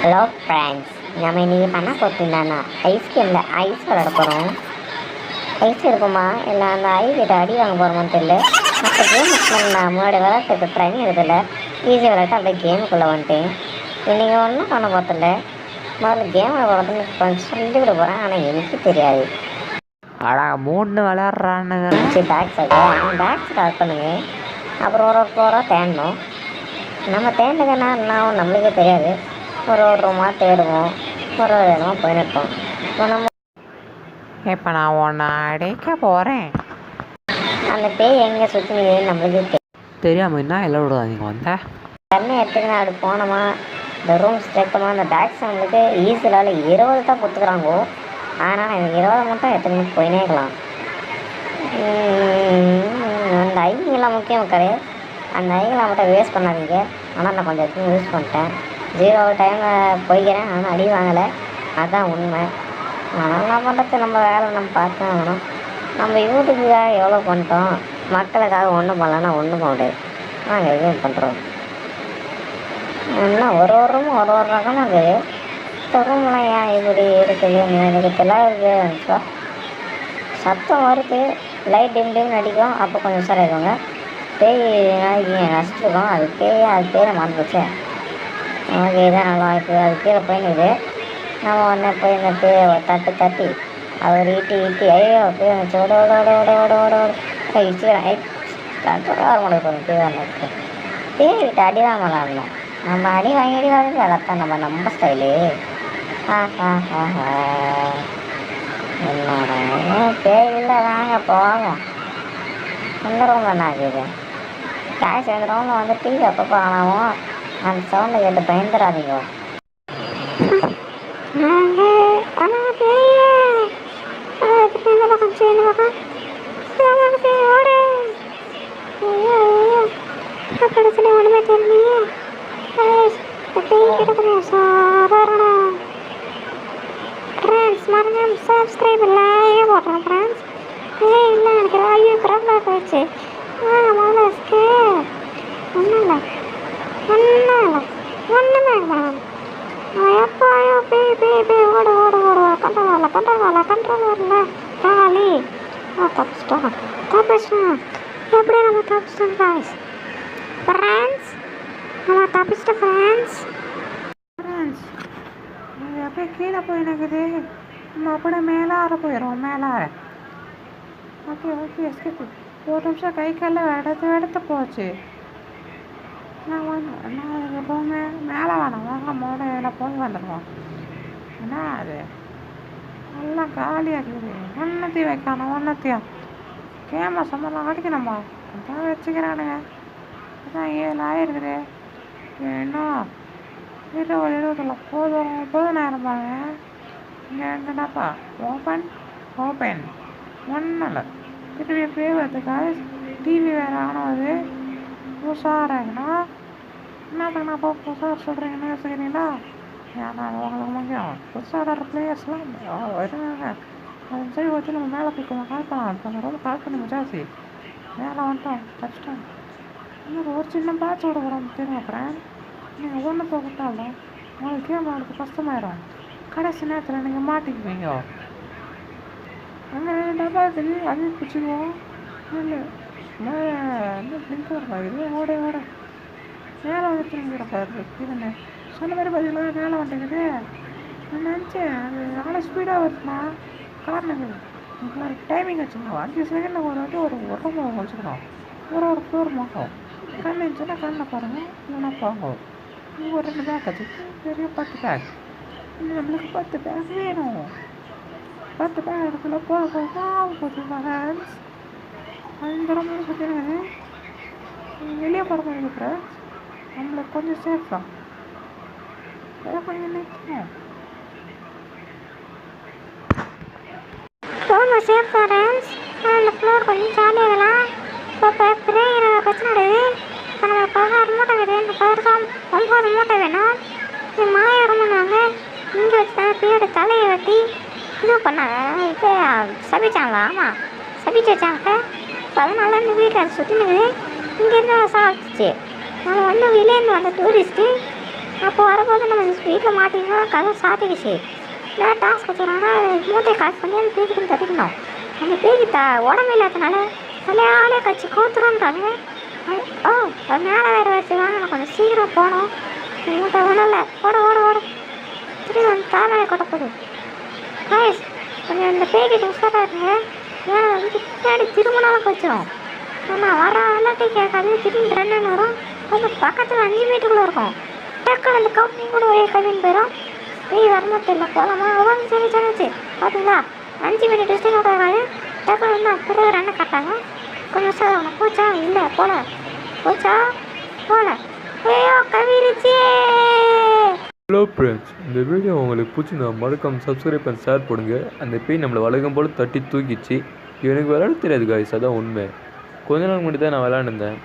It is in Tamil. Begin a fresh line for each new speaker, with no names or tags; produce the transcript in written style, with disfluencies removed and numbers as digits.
ஹலோ ஃப்ரெண்ட்ஸ், நம்ம இன்றைக்கி பண்ண போகிறோம்னா ஐஸ் கேமில் ஐஸ் விளாட போகிறோம். ஐஸ் இருக்குமா இல்லை அந்த ஐஸ்கிட்ட அடி வாங்க போகிறோமான்னு தெரியல. மற்ற கேம் நான் முன்னாடி விளாட்றதுக்கு ட்ரைனிங் எடுக்கல, ஈஸியாக விளாட்டு அப்படியே கேமுக்குள்ளே வந்துட்டேன். இன்றைக்கி ஒன்றும் பண்ண போகிறதில்ல, முதல்ல கேமில் போகிறதுன்னு கொஞ்சம் சொல்லி விட போகிறேன். ஆனால் எனக்கு தெரியாது.
மூணு விளாட்றானுங்க.
சரி, பேக் ஸ்டார்ட் பண்ணுங்க. அப்புறம் ஒரு ஃப்ளோராக தேடணும். நம்ம தேடுங்கன்னா என்ன நம்மளுக்கே தெரியாது. ஒரு ரூமா தேடுவோம், ஒரு இடமா போயின்னு
இப்போ நான் உன்னை அடைக்க போகிறேன்.
அந்த பேய் எங்கே சுற்றி நம்மளுக்கே
தெரியாமல் என்ன எல்லாம் விடுவாங்க வந்த
தண்ணி எடுத்துக்கினா அப்படி போனோமா, இந்த ரூம் ஸ்டெக்கமா, அந்த பேக்ஸ் நம்மளுக்கு ஈஸியில் 20 தான் கொடுத்துக்குறாங்கோ. ஆனால் எனக்கு 20 மட்டும் எடுத்துக்கிட்டு போயினே இருக்கலாம். அந்த ஐங்கெல்லாம் முக்கியம் கிடையாது, அந்த ஐங்கெல்லாம் மட்டும் வேஸ்ட் பண்ணாதீங்க. ஆனால் நான் கொஞ்சம் எடுத்து யூஸ் பண்ணிட்டேன். 0 டைமில் போய்க்கிறேன், ஆனால் அடி வாங்கலை. அதுதான் உண்மை. ஆனால் நான் பண்ணுறது நம்ம வேலை நம்ம பார்த்து ஆகணும். நம்ம யூடியூப்புக்காக எவ்வளோ பண்ணிட்டோம், மக்களுக்காக ஒன்றும் பண்ணலன்னா ஒன்றும் பண்ண முடியாது. நாங்கள் எதுவும் பண்ணுறோம். இன்னும் ஒரு ரூமும் ஒரு ரகமாக இருக்குது. இந்த ரூம்லாம் ஏன் இப்படி இருக்குது எனக்கு தெரியல. சத்தம் வருது, லைட் டிம் அடிக்கும். அப்போ கொஞ்சம் உஷாராயிருவாங்க. பேய் நாளைக்கு நசிச்சிருக்கோம், அது பேரை மறந்துச்சு. ஓகே, இதான் நல்லா வாய்ப்பு. அது கீழே போயினுது. நம்ம உடனே போய் இந்த பேயை தட்டி அவர் ஈட்டி ஐயோ பேய் வந்துச்சு. ஓட இச்சுக்கிறேன். கண்ட்ரோலாக வர முடியாது. பேய் வரணுக்கு பேய்கிட்ட அடி தான் விளாடணும். நம்ம அடி வாங்கி அதைத்தான் நம்ம ஸ்டைலு. என்னோட பேய் இல்லை, வாங்க போவோம். எந்த ரூமில் என்ன ஆகுது? காய்ச்சி அந்த ரூமில் வந்து டிவி அப்பப்போ ஆனாவும் அந்த சவுண்டை கேட்டு பயந்துடாதீங்க. ஒன்றுமே தெரியலையே. மறக்காம சப்ஸ்கிரைப் லைவ் போடுறேன் ஃப்ரெண்ட்ஸ். இல்லை எனக்கு ஐயோ ப்ராப்ளம் போயிடுச்சு. முதல்ல ஒன்றுமே எப்போ பேய் ஓடு கண்ட்ரோல் வரல காலி. தப்பிச்சிட்டோம். எப்படியும் நம்ம தப்பிச்சிட்டோம் ஃப்ரெண்ட்ஸ். நம்ம தப்பிச்சிட்டோம் ஃப்ரெண்ட்ஸ்.
நீங்கள் அப்படியே கீழே போயினுக்குது. நம்ம அப்படியே மேலார போயிடுவோம். மேலார ஓகே எஸ்கேப். ஒரு நிமிஷம் கை காலில் எடுத்து போச்சு. நான் எப்போவுமே மேலே வேணாம், வாங்க மூலையில் போய் வந்துடுவோம். என்ன அது எல்லாம் காலியாகுது. ஒன்றத்தையும் வைக்கணும், ஒன்றத்தையும் கேமரா சம்பளம் அடிக்கணுமா? அதான் வச்சுக்கிறானுங்க. அதான் 7 ஆயிருக்குது. இன்னும் 20 போதும் நேரம் பாருங்க. இங்கே என்னடாப்பா ஓப்பன் ஒன்றும் இல்லை. திருப்பி பேவதுக்காக டிவி வேறு ஆனது. உஷாராகணும். என்னத்துக்கு நான் போக உஷார் சொல்கிறீங்கன்னு யோசிக்கிறீங்களா? ஏன்னா உங்களுக்கு முக்கியம் உஷாராகிற பிளேயர்ஸ்லாம் வருவாங்க. அது சரி வச்சு நம்ம மேலே போய் கொஞ்சம் கால் பண்ணலாம். கொஞ்சம் ரொம்ப கால் பண்ணி ஜாஸ்தி மேலே வந்துட்டோம். கஷ்டம். இன்னொரு ஒரு சின்ன பேட்ச் விட போகிறோம் தெரியும். அப்புறம் நீங்கள் ஒன்று போகட்டாலும் உங்களுக்கு கேம் விளாடுறது கஷ்டமாயிடும். கடைசி நேரத்தில் நீங்கள் மாட்டிக்குவீங்க. அங்கே டப்பா இருக்குது, அதையும் பிடிச்சிக்குவோம். இல்லை இன்னும் பிளிங்க் வரமாகுது. ஓட மேலே வந்து திரும்பிடுறாரு. இதுன்னு சொன்ன மாதிரி பார்த்தீங்களா மேலே வந்துட்டுக்குது. நான் நினச்சேன் அது அவ்வளோ ஸ்பீடாக வருதுன்னா காரணம் உங்களுக்கு டைமிங் வச்சுக்கணும். 5 செகண்டில் ஒரு வாட்டி ஒரு ரூம் வச்சுக்கணும். ஒரு ஃப்ளோர் மாட்டோம். கண் இருந்துச்சுன்னா கண்ணில் பாருங்கள், இல்லைன்னா போகும். ஒரு 2 பேக் வச்சுட்டு பெரிய 10 பேக். நம்மளுக்கு 10 பேக் வேணும். 10 பேக் இடத்துல போக போச்சு ஃப்ரெண்ட்ஸ். அந்த ரொம்ப சுற்றினது வெளியே போகிற மாதிரி இருக்கிற நம்மளுக்கு கொஞ்சம் சேஃப் தான். கொஞ்சம் நிற்கணும்.
Safe friends. அந்த ஃப்ளோர் கொஞ்சம் ஜாலியாகலாம். இப்போ பிரேயர் பிரச்சனை கிடையாது. இப்போ நம்ம 16 மூட்டை கிடையாது, 9 மூட்டை வேணும். இது மாயாரம் பண்ணுவாங்க. இங்கே வச்சுட்டாங்க பேயோட தலையை வெட்டி இது பண்ணாங்க. இப்போ சபிச்சாங்களா? ஆமாம், சபிச்சு வச்சாங்க. இப்போ அதனால இந்த வீட்டில் சுற்றி நிற்குது. இங்கேருந்து சாப்பிட்டுச்சு. நம்ம வந்து வெளியேருந்து வந்த டூரிஸ்ட்டு அப்போ வரும்போது நம்ம வீட்டில் மாட்டிங்கன்னா கதை சாத்திக்கிச்சு. இல்லை டாஸ்க் வச்சுருவாங்கன்னா மூட்டையை காசு பண்ணி அந்த பேய்கிட்ட தட்டிக்கணும். அந்த பேய்கிட்ட உடம்பு இல்லாதனால தலையாலே கட்சி கோத்துருன்றாங்க. ஓ அது மேலே வேறு வச்சுருவாங்க. நான் கொஞ்சம் சீக்கிரம் போகணும். மூட்டை ஒன்றும் இல்லை, ஓட திரும்பி வந்து தாமரை கொட்ட போகுது. கைஸ் கொஞ்சம் இந்த பேய்கிட்ட உஷாராக இருங்க. ஏன்னா வந்து பின்னாடி திரும்பினாலும் வச்சிடும். ஆனால் வர விளாட்டி கேட்காது. திடீர்னு ரெண்டு வரும். கொஞ்சம் பக்கத்தில் 5 மீட்டருக்குள்ளே இருக்கும். டக்குன்னு அந்த கம்பெனி கூட ஒரே கல்வின்னு போயிடும். வெய் வரணும் தெரியல போகலாமா? சரி பார்த்தீங்களா 5 மினிட் டிஸ்டிங் விட்டாங்க. டக்குன்னு வந்து பிறகு ரெண்டு கட்டாங்க. கொஞ்சம் சார் அவனை போச்சா இல்லை போச்சா போகல. ஐயோ கவிரிச்சே.
ஹலோ ஃப்ரெண்ட்ஸ், இந்த வீடியோ உங்களுக்கு பிடிச்சிருந்தா மறக்காம சப்ஸ்கிரைப் பண்ணி ஷேர் போடுங்க. அந்த பேய் நம்மளை வழக்கம் போல் தட்டி தூக்கிச்சு. எனக்கு விளையாட தெரியாது காய்ஸ், அதான் உண்மை. கொஞ்ச நாள் முன்னாடி தான் நான் விளையாண்டுருந்தேன்.